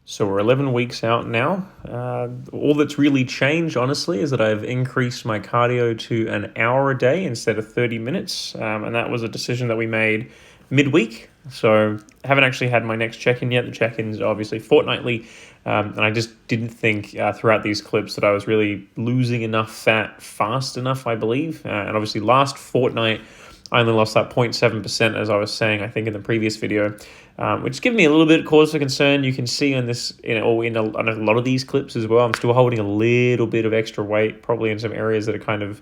So we're 11 weeks out now. All that's really changed, honestly, is that I've increased my cardio to an hour a day instead of 30 minutes. And that was a decision that we made midweek. So I haven't actually had my next check-in yet. The check-in's obviously fortnightly. And I just didn't think throughout these clips that I was really losing enough fat fast enough, I believe. And obviously last fortnight, I only lost that 0.7%, as I was saying, I think, in the previous video, which gives me a little bit of cause for concern. You can see on this, on a lot of these clips as well, I'm still holding a little bit of extra weight, probably in some areas that are kind of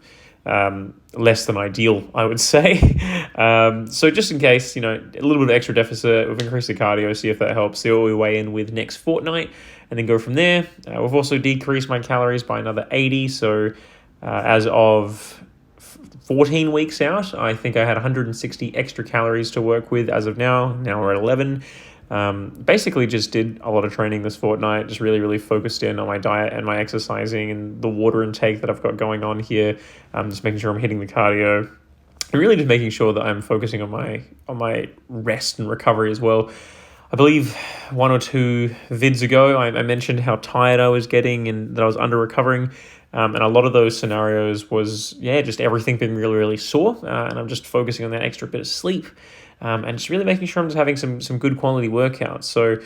less than ideal, I would say. So just in case, a little bit of extra deficit, we've increased the cardio, see if that helps, see what we weigh in with next fortnight, and then go from there. We've also decreased my calories by another 80, so as of 14 weeks out, I think I had 160 extra calories to work with as of now. Now we're at 11. Basically just did a lot of training this fortnight, just really, really focused in on my diet and my exercising and the water intake that I've got going on here. Just making sure I'm hitting the cardio and really just making sure that I'm focusing on my rest and recovery as well. I believe one or two vids ago, I mentioned how tired I was getting and that I was under recovering. And a lot of those scenarios was, just everything being really, really sore. And I'm just focusing on that extra bit of sleep and just really making sure I'm just having some good quality workouts. So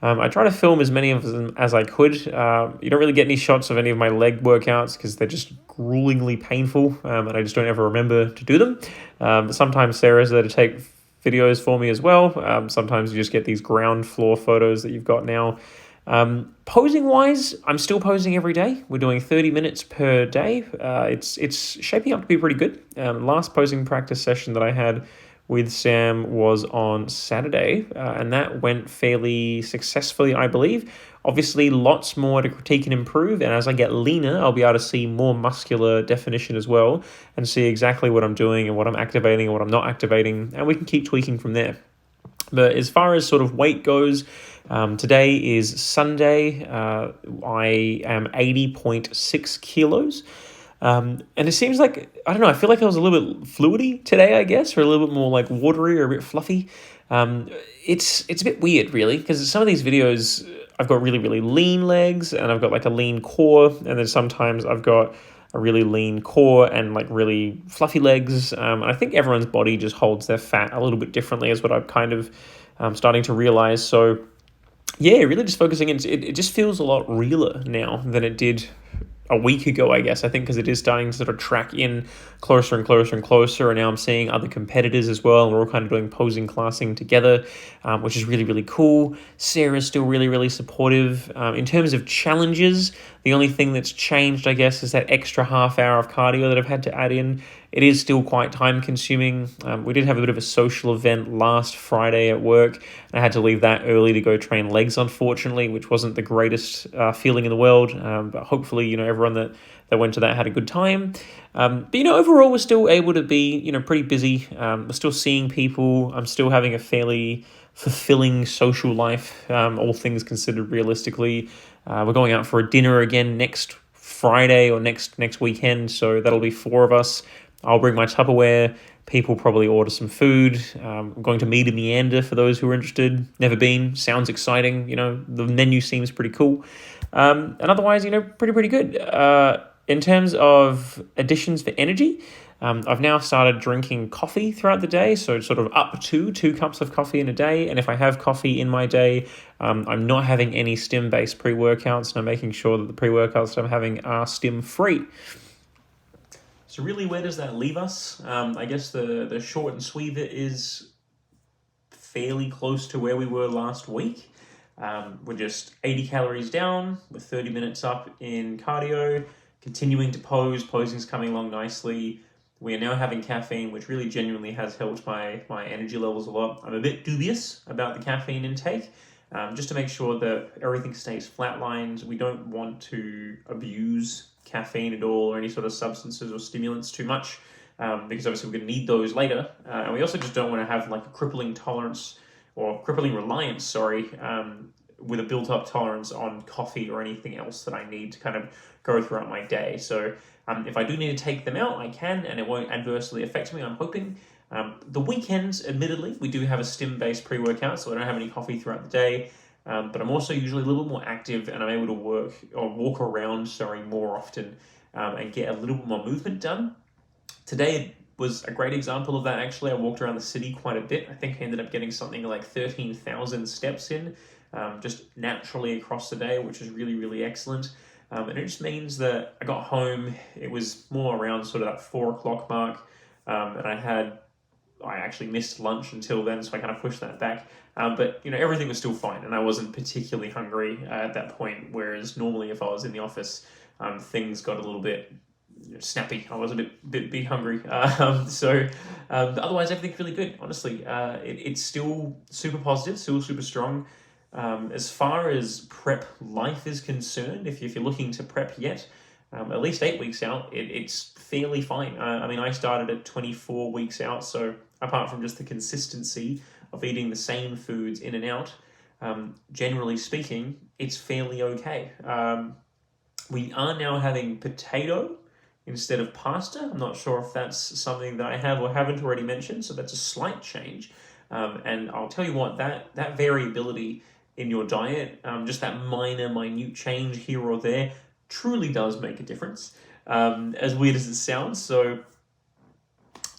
I try to film as many of them as I could. You don't really get any shots of any of my leg workouts because they're just gruelingly painful and I just don't ever remember to do them. But sometimes Sarah's there to take videos for me as well. Sometimes you just get these ground floor photos that you've got now. Posing wise, I'm still posing every day. We're doing 30 minutes per day. It's shaping up to be pretty good. Last posing practice session that I had with Sam was on Saturday, and that went fairly successfully, I believe. Obviously, lots more to critique and improve, and as I get leaner, I'll be able to see more muscular definition as well, and see exactly what I'm doing and what I'm activating and what I'm not activating, and we can keep tweaking from there. But as far as sort of weight goes, today is Sunday. I am 80.6 kilos. And it seems like, I don't know, I feel like I was a little bit fluidy today, I guess, or a little bit more like watery or a bit fluffy. It's a bit weird, really, because some of these videos, I've got really, really lean legs and I've got like a lean core. And then sometimes I've got a really lean core and like really fluffy legs. I think everyone's body just holds their fat a little bit differently is what I'm kind of starting to realize. So yeah, really just focusing in, it just feels a lot realer now than it did a week ago, I guess. I think because it is starting to sort of track in closer and closer and closer, and now I'm seeing other competitors as well, and we're all kind of doing posing classing together, which is really, really cool. Sarah's still really, really supportive. In terms of challenges, the only thing that's changed, I guess, is that extra half hour of cardio that I've had to add in. It is still quite time consuming. We did have a bit of a social event last Friday at work, and I had to leave that early to go train legs, unfortunately, which wasn't the greatest feeling in the world. But hopefully, everyone that went to that had a good time. But overall, we're still able to be, pretty busy. We're still seeing people. I'm still having a fairly fulfilling social life, all things considered realistically. We're going out for a dinner again next Friday or next weekend, so that'll be 4 of us. I'll bring my Tupperware. People probably order some food. I'm going to Mead and Meander for those who are interested. Never been. Sounds exciting. The menu seems pretty cool. And otherwise, pretty good. In terms of additions for energy, I've now started drinking coffee throughout the day, so sort of up to 2 cups of coffee in a day. And if I have coffee in my day, I'm not having any stim-based pre-workouts, and I'm making sure that the pre-workouts that I'm having are stim-free. So really, where does that leave us? I guess the short and sweet of it is fairly close to where we were last week. We're just 80 calories down, we're 30 minutes up in cardio, continuing to pose. Posing's coming along nicely. We are now having caffeine, which really genuinely has helped my energy levels a lot. I'm a bit dubious about the caffeine intake, just to make sure that everything stays flatlined. We don't want to abuse caffeine at all or any sort of substances or stimulants too much, because obviously we're going to need those later. And we also just don't want to have like a crippling reliance, with a built-up tolerance on coffee or anything else that I need to kind of go throughout my day. So if I do need to take them out, I can, and it won't adversely affect me, I'm hoping. The weekends, admittedly, we do have a stim-based pre-workout, so I don't have any coffee throughout the day. but I'm also usually a little bit more active, and I'm able to walk around, more often, and get a little bit more movement done. Today was a great example of that. Actually, I walked around the city quite a bit. I think I ended up getting something like 13,000 steps in, just naturally across the day, which is really, really excellent. And it just means that I got home, it was more around sort of that 4 o'clock mark, and I actually missed lunch until then, so I kind of pushed that back. But everything was still fine, and I wasn't particularly hungry at that point. Whereas normally, if I was in the office, things got a little bit snappy. I was a bit hungry. Otherwise, everything's really good. Honestly, it's still super positive, still super strong. As far as prep life is concerned, if you're looking to prep yet, at least 8 weeks out, it's fairly fine. I mean, I started at 24 weeks out, so apart from just the consistency of eating the same foods in and out, generally speaking, it's fairly okay. We are now having potato instead of pasta. I'm not sure if that's something that I have or haven't already mentioned, so that's a slight change. And I'll tell you what, that variability in your diet, just that minute change here or there, truly does make a difference, as weird as it sounds. So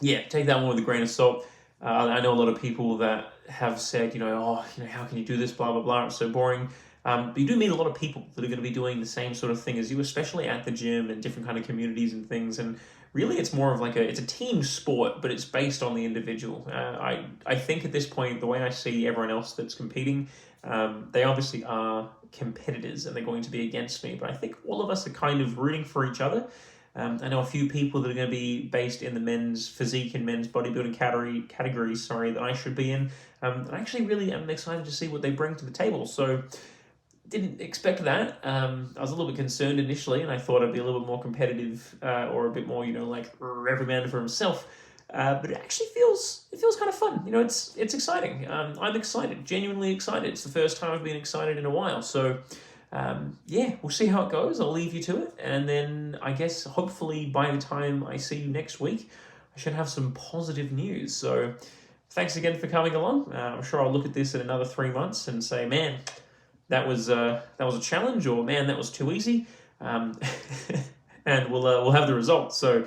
yeah, take that one with a grain of salt. I know a lot of people that have said, how can you do this, blah, blah, blah, it's so boring. But you do meet a lot of people that are going to be doing the same sort of thing as you, especially at the gym and different kind of communities and things. And really, it's more of it's a team sport, but it's based on the individual. I think at this point, the way I see everyone else that's competing, they obviously are competitors and they're going to be against me. But I think all of us are kind of rooting for each other. I know a few people that are going to be based in the men's physique and men's bodybuilding categories, that I should be in. And I actually really am excited to see what they bring to the table. So didn't expect that. I was a little bit concerned initially, and I thought I'd be a little bit more competitive, or a bit more, every man for himself. But it actually feels kind of fun. It's exciting. I'm excited, genuinely excited. It's the first time I've been excited in a while. So, we'll see how it goes. I'll leave you to it, and then I guess hopefully by the time I see you next week, I should have some positive news. So, thanks again for coming along. I'm sure I'll look at this in another 3 months and say, man, that was a challenge, or man, that was too easy, and we'll have the results. So